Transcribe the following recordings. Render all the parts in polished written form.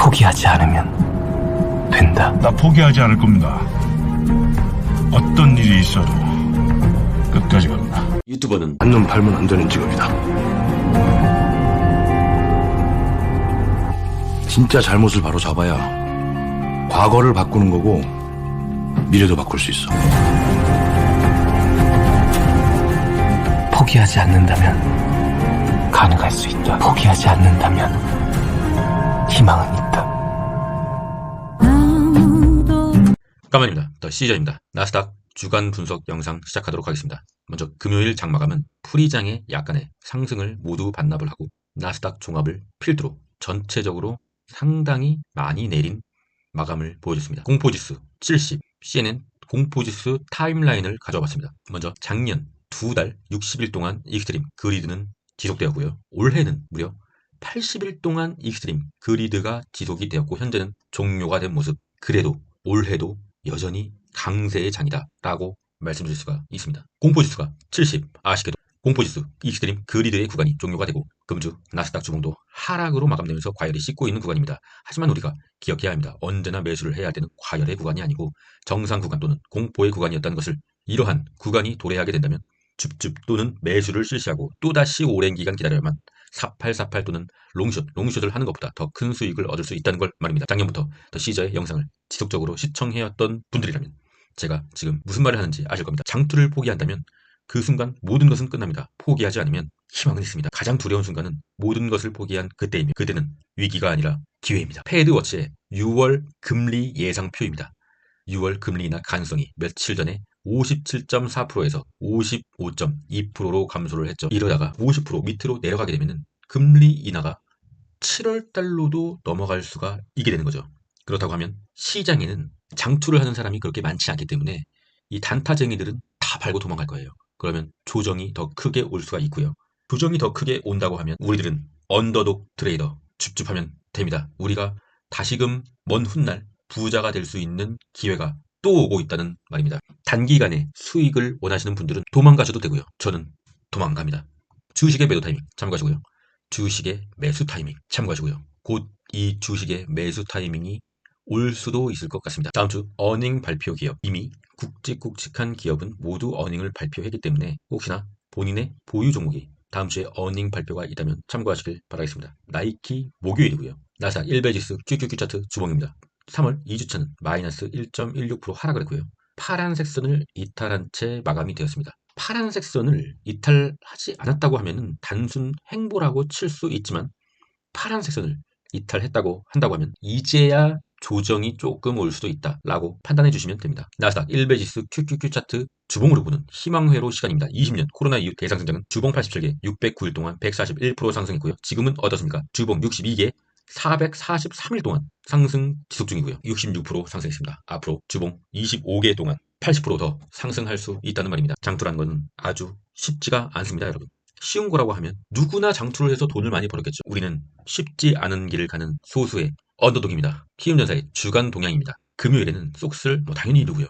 포기하지 않으면 된다. 나 포기하지 않을 겁니다. 어떤 일이 있어도 끝까지 갑니다. 유튜버는 한눈 팔면 안 되는 직업이다. 진짜 잘못을 바로 잡아야 과거를 바꾸는 거고 미래도 바꿀 수 있어. 포기하지 않는다면 가능할 수 있다. 포기하지 않는다면 희망은 있다. 까만입니다. 더 시저입니다. 나스닥 주간 분석 영상 시작하도록 하겠습니다. 먼저 금요일 장마감은 풀이장의 약간의 상승을 모두 반납을 하고 나스닥 종합을 필두로 전체적으로 상당히 많이 내린 마감을 보여줬습니다. 공포지수 70, CNN 공포지수 타임라인을 가져와봤습니다. 먼저 작년 2달 60일 동안 익스트림 그리드는 지속되었고요. 올해는 무려 80일 동안 익스트림 그리드가 지속이 되었고 현재는 종료가 된 모습. 그래도 올해도 여전히 강세의 장이다 라고 말씀드릴 수가 있습니다. 공포지수가 70, 아쉽게도 공포지수 익스트림 그리드의 구간이 종료가 되고 금주 나스닥 주봉도 하락으로 마감되면서 과열이 씻고 있는 구간입니다. 하지만 우리가 기억해야 합니다. 언제나 매수를 해야 되는 과열의 구간이 아니고 정상 구간 또는 공포의 구간이었다는 것을. 이러한 구간이 도래하게 된다면 줍줍 또는 매수를 실시하고 또다시 오랜 기간 기다려야만 4848 또는 롱숏을 하는 것보다 더 큰 수익을 얻을 수 있다는 걸 말입니다. 작년부터 더 시저의 영상을 지속적으로 시청해왔던 분들이라면 제가 지금 무슨 말을 하는지 아실 겁니다. 장투를 포기한다면 그 순간 모든 것은 끝납니다. 포기하지 않으면 희망은 있습니다. 가장 두려운 순간은 모든 것을 포기한 그때이며 그때는 위기가 아니라 기회입니다. 패드워치의 6월 금리 예상표입니다. 6월 금리 인하 가능성이 며칠 전에 57.4%에서 55.2%로 감소를 했죠. 이러다가 50% 밑으로 내려가게 되면 금리 인하가 7월 달로도 넘어갈 수가 있게 되는 거죠. 그렇다고 하면 시장에는 장투를 하는 사람이 그렇게 많지 않기 때문에 이 단타쟁이들은 다 팔고 도망갈 거예요. 그러면 조정이 더 크게 올 수가 있고요. 조정이 더 크게 온다고 하면 우리들은 언더독 트레이더 줍줍하면 됩니다. 우리가 다시금 먼 훗날 부자가 될 수 있는 기회가 또 오고 있다는 말입니다. 단기간에 수익을 원하시는 분들은 도망가셔도 되고요. 저는 도망갑니다. 주식의 매도 타이밍 참고하시고요. 주식의 매수 타이밍 참고하시고요. 곧 이 주식의 매수 타이밍이 올 수도 있을 것 같습니다. 다음 주 어닝 발표 기업, 이미 굵직굵직한 기업은 모두 어닝을 발표했기 때문에 혹시나 본인의 보유 종목이 다음 주에 어닝 발표가 있다면 참고하시길 바라겠습니다. 나이키 목요일이고요. 나스닥 1배지수 QQQ 차트 주봉입니다. 3월 2주차는 마이너스 1.16% 하락을 했고요. 파란색 선을 이탈한 채 마감이 되었습니다. 파란색 선을 이탈하지 않았다고 하면 단순 행보라고 칠 수 있지만 파란색 선을 이탈했다고 한다고 하면 이제야 조정이 조금 올 수도 있다라고 판단해 주시면 됩니다. 나스닥 1배지수 QQQ 차트 주봉으로 보는 희망회로 시간입니다. 20년 코로나 이후 대상승장은 주봉 87개 609일 동안 141% 상승했고요. 지금은 어떻습니까? 주봉 62개 443일 동안 상승 지속 중이고요. 66% 상승했습니다. 앞으로 주봉 25개 동안 80% 더 상승할 수 있다는 말입니다. 장투라는 것은 아주 쉽지가 않습니다, 여러분. 쉬운 거라고 하면 누구나 장투를 해서 돈을 많이 벌었겠죠. 우리는 쉽지 않은 길을 가는 소수의 언더독입니다. 키움전사의 주간 동향입니다. 금요일에는 쏙슬 당연히 이루고요.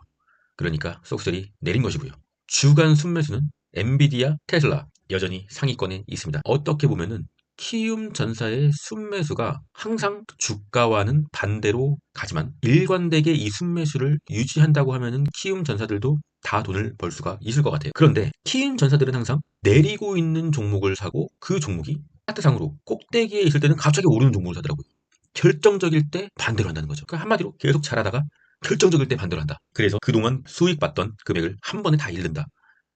그러니까 쏙슬이 내린 것이고요. 주간 순매수는 엔비디아, 테슬라 여전히 상위권에 있습니다. 어떻게 보면은 키움전사의 순매수가 항상 주가와는 반대로 가지만 일관되게 이 순매수를 유지한다고 하면은 키움전사들도 다 돈을 벌 수가 있을 것 같아요. 그런데 키움전사들은 항상 내리고 있는 종목을 사고 그 종목이 차트상으로 꼭대기에 있을 때는 갑자기 오르는 종목을 사더라고요. 결정적일 때 반대로 한다는 거죠. 그러니까 한마디로 계속 잘하다가 결정적일 때 반대로 한다. 그래서 그동안 수익 받던 금액을 한 번에 다 잃는다.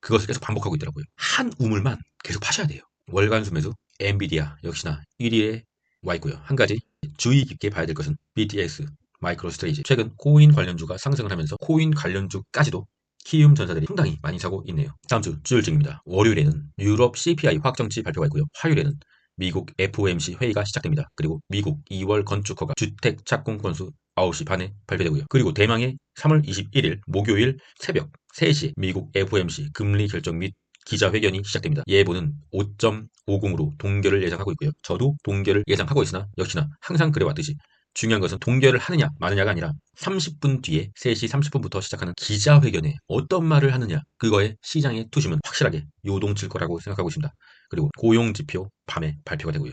그것을 계속 반복하고 있더라고요. 한 우물만 계속 파셔야 돼요. 월간 순매수 엔비디아 역시나 1위에 와 있고요. 한 가지 주의 깊게 봐야 될 것은 BTS, 마이크로스트레이지. 최근 코인 관련주가 상승을 하면서 코인 관련주까지도 키움전사들이 상당히 많이 사고 있네요. 다음 주 주요일증입니다. 월요일에는 유럽 CPI 확정치 발표가 있고요. 화요일에는 미국 FOMC 회의가 시작됩니다. 그리고 미국 2월 건축허가 주택 착공 건수 9시 반에 발표되고요. 그리고 대망의 3월 21일 목요일 새벽 3시 미국 FOMC 금리 결정 및 기자회견이 시작됩니다. 예보는 5.50으로 동결을 예상하고 있고요. 저도 동결을 예상하고 있으나 역시나 항상 그래왔듯이 중요한 것은 동결을 하느냐 마느냐가 아니라 30분 뒤에 3시 30분부터 시작하는 기자회견에 어떤 말을 하느냐, 그거에 시장의 투심은 확실하게 요동칠 거라고 생각하고 있습니다. 그리고 고용지표 밤에 발표가 되고요.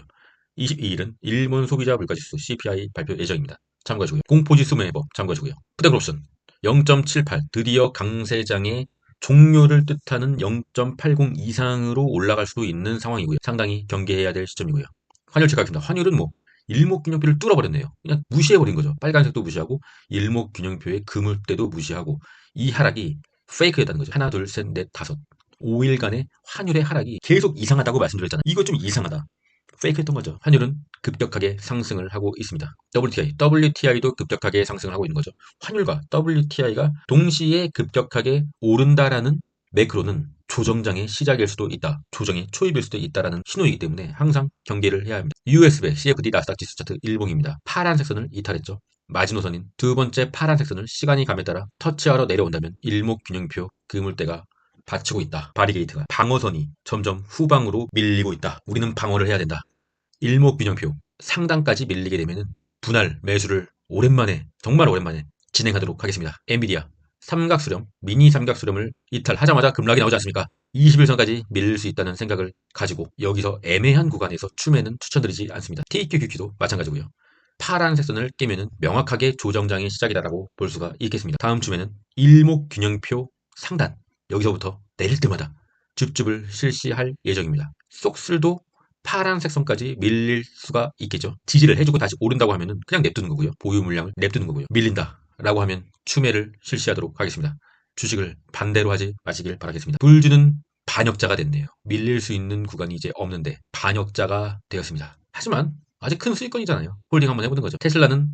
22일은 일본 소비자 물가지수 CPI 발표 예정입니다. 참고하시고요. 공포지수 매법 참고하시고요. 푸드그롭션 0.78 드디어 강세장의 종료를 뜻하는 0.80 이상으로 올라갈 수도 있는 상황이고요. 상당히 경계해야 될 시점이고요. 환율 체크하겠습니다. 환율은 뭐 일목균형표를 뚫어버렸네요. 그냥 무시해버린 거죠. 빨간색도 무시하고 일목균형표의 그물대도 무시하고 이 하락이 페이크였다는 거죠. 하나, 둘, 셋, 넷, 다섯. 5일간의 환율의 하락이 계속 이상하다고 말씀드렸잖아요. 이거 좀 이상하다. 페이크했던 거죠. 환율은 급격하게 상승을 하고 있습니다. WTI도 급격하게 상승을 하고 있는 거죠. 환율과 WTI가 동시에 급격하게 오른다라는 매크로는 조정장의 시작일 수도 있다. 조정의 초입일 수도 있다라는 신호이기 때문에 항상 경계를 해야 합니다. US CFD 나스닥 지수 차트 일봉입니다. 파란색 선을 이탈했죠. 마지노선인 두 번째 파란색 선을 시간이 감에 따라 터치하러 내려온다면 일목균형표 그물대가 받치고 있다. 바리게이트가 방어선이 점점 후방으로 밀리고 있다. 우리는 방어를 해야 된다. 일목균형표 상단까지 밀리게 되면 분할 매수를 오랜만에 정말 오랜만에 진행하도록 하겠습니다. 엔비디아 삼각수렴 미니 삼각수렴을 이탈하자마자 급락이 나오지 않습니까? 21선까지 밀릴 수 있다는 생각을 가지고 여기서 애매한 구간에서 추매는 추천드리지 않습니다. TQQQ도 마찬가지고요. 파란색 선을 깨면은 명확하게 조정장의 시작이다라고 볼 수가 있겠습니다. 다음 주에는 일목균형표 상단 여기서부터 내릴 때마다 줍줍을 실시할 예정입니다. 쏙슬도 파란색 선까지 밀릴 수가 있겠죠. 지지를 해주고 다시 오른다고 하면은 그냥 냅두는 거고요. 보유 물량을 냅두는 거고요. 밀린다 라고 하면 추매를 실시하도록 하겠습니다. 주식을 반대로 하지 마시길 바라겠습니다. 불주는 반역자가 됐네요. 밀릴 수 있는 구간이 이제 없는데 반역자가 되었습니다. 하지만 아직 큰 수익권이잖아요. 홀딩 한번 해보는 거죠. 테슬라는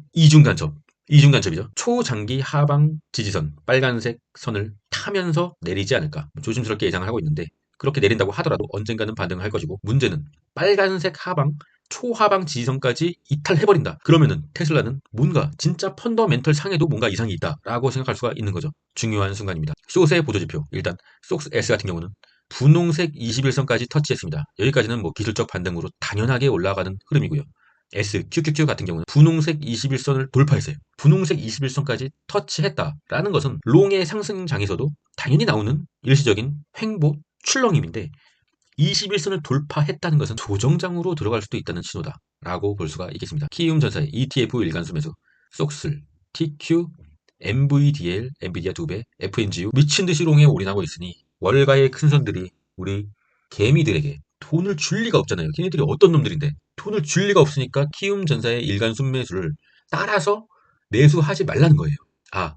이중간첩이죠. 초장기 하방 지지선 빨간색 선을 타면서 내리지 않을까 조심스럽게 예상을 하고 있는데 그렇게 내린다고 하더라도 언젠가는 반등을 할 것이고 문제는 빨간색 하방 초하방 지지선까지 이탈해버린다. 그러면은 테슬라는 뭔가 진짜 펀더멘털 상에도 뭔가 이상이 있다라고 생각할 수가 있는 거죠. 중요한 순간입니다. 숏의 보조지표 일단 쏙스 S 같은 경우는 분홍색 21선까지 터치했습니다. 여기까지는 뭐 기술적 반등으로 당연하게 올라가는 흐름이고요. SQQQ 같은 경우는 분홍색 21선을 돌파했어요. 분홍색 21선까지 터치했다라는 것은 롱의 상승장에서도 당연히 나오는 일시적인 횡보 출렁임인데 21선을 돌파했다는 것은 조정장으로 들어갈 수도 있다는 신호다 라고 볼 수가 있겠습니다. 키움전사의 ETF 일간수 매수 쏙슬, TQ, MVDL, 엔비디아 2배, FNGU 미친듯이 롱에 올인하고 있으니 월가의 큰손들이 우리 개미들에게 돈을 줄 리가 없잖아요. 걔네들이 어떤 놈들인데 돈을 줄 리가 없으니까 키움전사의 일간 순매수를 따라서 매수하지 말라는 거예요. 아,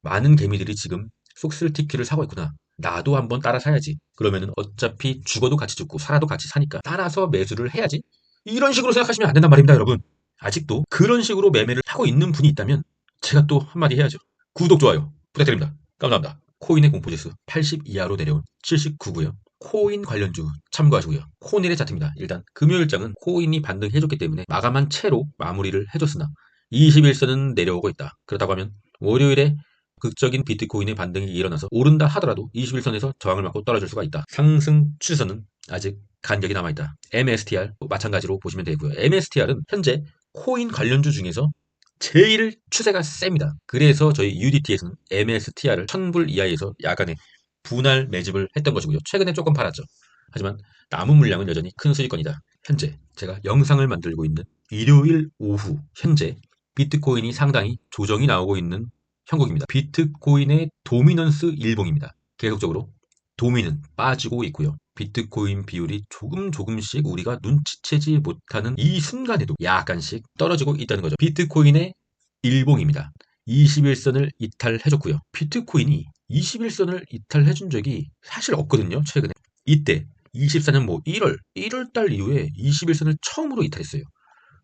많은 개미들이 지금 쏙슬 TQ를 사고 있구나. 나도 한번 따라 사야지. 그러면은 어차피 죽어도 같이 죽고 살아도 같이 사니까 따라서 매수를 해야지. 이런 식으로 생각하시면 안 된단 말입니다, 여러분. 아직도 그런 식으로 매매를 하고 있는 분이 있다면 제가 또 한마디 해야죠. 구독, 좋아요 부탁드립니다. 감사합니다. 코인의 공포지수 80 이하로 내려온 79고요. 코인 관련주 참고하시고요. 코넬의 차트입니다. 일단 금요일장은 코인이 반등해줬기 때문에 마감한 채로 마무리를 해줬으나 21선은 내려오고 있다. 그렇다고 하면 월요일에 극적인 비트코인의 반등이 일어나서 오른다 하더라도 21선에서 저항을 맞고 떨어질 수가 있다. 상승 추세는 아직 간격이 남아있다. MSTR 마찬가지로 보시면 되고요. MSTR은 현재 코인 관련주 중에서 제일 추세가 셉니다. 그래서 저희 UDT에서는 MSTR을 1000불 이하에서 야간에 분할 매집을 했던 것이고요. 최근에 조금 팔았죠. 하지만 남은 물량은 여전히 큰 수익권이다. 현재 제가 영상을 만들고 있는 일요일 오후 현재 비트코인이 상당히 조정이 나오고 있는 형국입니다. 비트코인의 도미넌스 일봉입니다. 계속적으로 도미는 빠지고 있고요. 비트코인 비율이 조금씩 우리가 눈치채지 못하는 이 순간에도 약간씩 떨어지고 있다는 거죠. 비트코인의 일봉입니다. 21선을 이탈해줬고요. 비트코인이 21선을 이탈해준 적이 사실 없거든요. 최근에. 이때 24년 1월 달 이후에 21선을 처음으로 이탈했어요.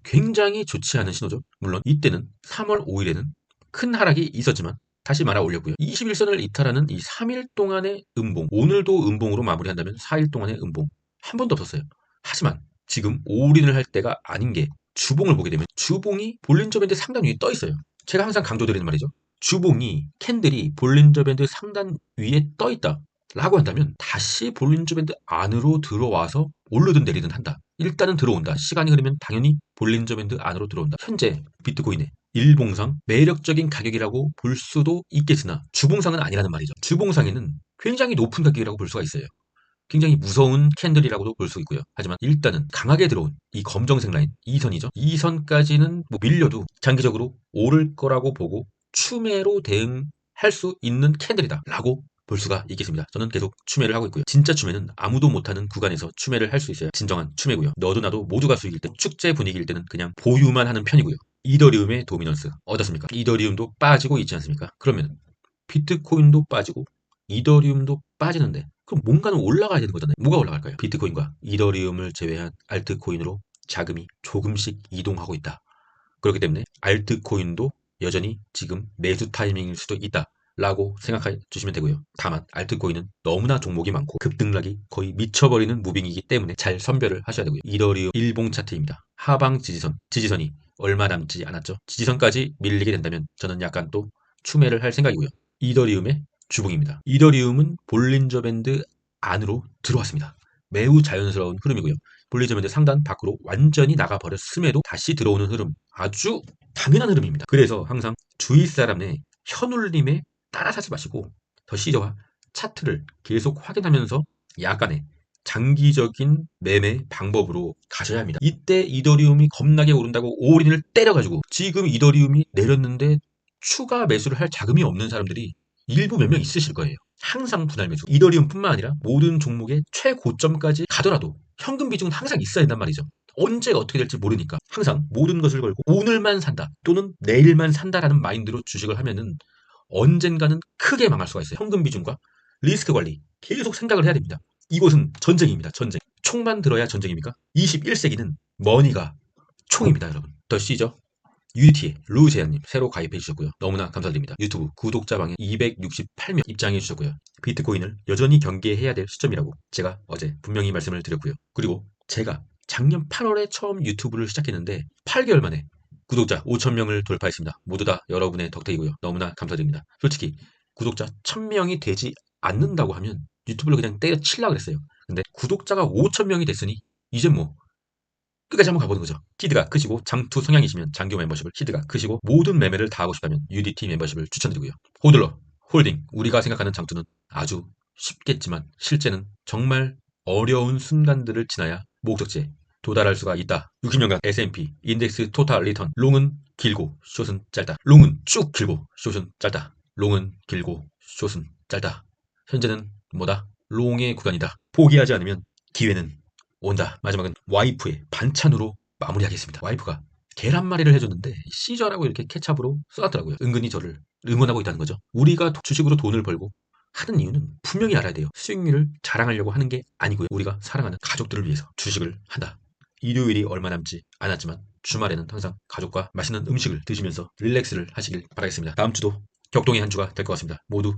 굉장히 좋지 않은 신호죠. 물론 이때는 3월 5일에는 큰 하락이 있었지만 다시 말아 올렸고요. 21선을 이탈하는 이 3일 동안의 음봉, 오늘도 음봉으로 마무리한다면 4일 동안의 음봉 한 번도 없었어요. 하지만 지금 올인을 할 때가 아닌 게 주봉을 보게 되면 주봉이 볼린저 밴드 상단 위에 떠 있어요. 제가 항상 강조드리는 말이죠. 주봉이 캔들이 볼린저 밴드 상단 위에 떠 있다 라고 한다면 다시 볼린저 밴드 안으로 들어와서 오르든 내리든 한다. 일단은 들어온다. 시간이 흐르면 당연히 볼린저 밴드 안으로 들어온다. 현재 비트코인의 일봉상 매력적인 가격이라고 볼 수도 있겠으나 주봉상은 아니라는 말이죠. 주봉상에는 굉장히 높은 가격이라고 볼 수가 있어요. 굉장히 무서운 캔들이라고도 볼 수 있고요. 하지만 일단은 강하게 들어온 이 검정색 라인, 이 선이죠. 이 선까지는 뭐 밀려도 장기적으로 오를 거라고 보고 추매로 대응할 수 있는 캔들이다 라고 볼 수가 있겠습니다. 저는 계속 추매를 하고 있고요. 진짜 추매는 아무도 못하는 구간에서 추매를 할 수 있어야 진정한 추매고요. 너도 나도 모두가 수익일 때, 축제 분위기일 때는 그냥 보유만 하는 편이고요. 이더리움의 도미넌스 어떻습니까? 이더리움도 빠지고 있지 않습니까? 그러면 비트코인도 빠지고 이더리움도 빠지는데 그럼 뭔가는 올라가야 되는 거잖아요. 뭐가 올라갈까요? 비트코인과 이더리움을 제외한 알트코인으로 자금이 조금씩 이동하고 있다. 그렇기 때문에 알트코인도 여전히 지금 매수 타이밍일 수도 있다 라고 생각해 주시면 되고요. 다만 알트코인은 너무나 종목이 많고 급등락이 거의 미쳐버리는 무빙이기 때문에 잘 선별을 하셔야 되고요. 이더리움 일봉 차트입니다. 하방 지지선이 얼마 남지 않았죠. 지지선까지 밀리게 된다면 저는 약간 또 추매를 할 생각이고요. 이더리움의 주봉입니다. 이더리움은 볼린저 밴드 안으로 들어왔습니다. 매우 자연스러운 흐름이고요. 볼린저 밴드 상단 밖으로 완전히 나가버렸음에도 다시 들어오는 흐름, 아주 당연한 흐름입니다. 그래서 항상 주위 사람의 현울림에 따라사지 마시고 더 시저와 차트를 계속 확인하면서 약간의 장기적인 매매 방법으로 가셔야 합니다. 이때 이더리움이 겁나게 오른다고 올인을 때려가지고 지금 이더리움이 내렸는데 추가 매수를 할 자금이 없는 사람들이 일부 몇 명 있으실 거예요. 항상 분할 매수. 이더리움뿐만 아니라 모든 종목의 최고점까지 가더라도 현금 비중은 항상 있어야 된단 말이죠. 언제 어떻게 될지 모르니까 항상 모든 것을 걸고 오늘만 산다 또는 내일만 산다라는 마인드로 주식을 하면은 언젠가는 크게 망할 수가 있어요. 현금 비중과 리스크 관리 계속 생각을 해야 됩니다. 이곳은 전쟁입니다. 전쟁. 총만 들어야 전쟁입니까? 21세기는 머니가 총입니다, 여러분. 더 C죠? UDT의 루제안님 새로 가입해 주셨고요. 너무나 감사드립니다. 유튜브 구독자 방에 268명 입장해 주셨고요. 비트코인을 여전히 경계해야 될 시점이라고 제가 어제 분명히 말씀을 드렸고요. 그리고 제가 작년 8월에 처음 유튜브를 시작했는데 8개월 만에 구독자 5,000명을 돌파했습니다. 모두 다 여러분의 덕택이고요. 너무나 감사드립니다. 솔직히 구독자 1,000명이 되지 않는다고 하면 유튜브를 그냥 때려치려고 그랬어요. 근데 구독자가 5,000명이 됐으니 이제 뭐 끝까지 한번 가보는 거죠. 히드가 크시고 장투 성향이시면 장교 멤버십을, 히드가 크시고 모든 매매를 다 하고 싶다면 UDT 멤버십을 추천드리고요. 호들러, 홀딩, 우리가 생각하는 장투는 아주 쉽겠지만 실제는 정말 어려운 순간들을 지나야 목적지에 도달할 수가 있다. 60년간 S&P 인덱스 토탈 리턴, 롱은 길고 숏은 짧다. 롱은 쭉 길고 숏은 짧다. 롱은 길고 숏은 짧다. 현재는 뭐다? 롱의 구간이다. 포기하지 않으면 기회는 온다. 마지막은 와이프의 반찬으로 마무리하겠습니다. 와이프가 계란말이를 해줬는데 시저라고 이렇게 케찹으로 써놨더라고요. 은근히 저를 응원하고 있다는 거죠. 우리가 주식으로 돈을 벌고 하는 이유는 분명히 알아야 돼요. 수익률을 자랑하려고 하는 게 아니고요. 우리가 사랑하는 가족들을 위해서 주식을 한다. 일요일이 얼마 남지 않았지만 주말에는 항상 가족과 맛있는 음식을 드시면서 릴렉스를 하시길 바라겠습니다. 다음 주도 격동의 한 주가 될 것 같습니다. 모두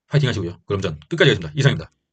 화이팅 하시고요. 그럼 전 끝까지 하겠습니다. 이상입니다.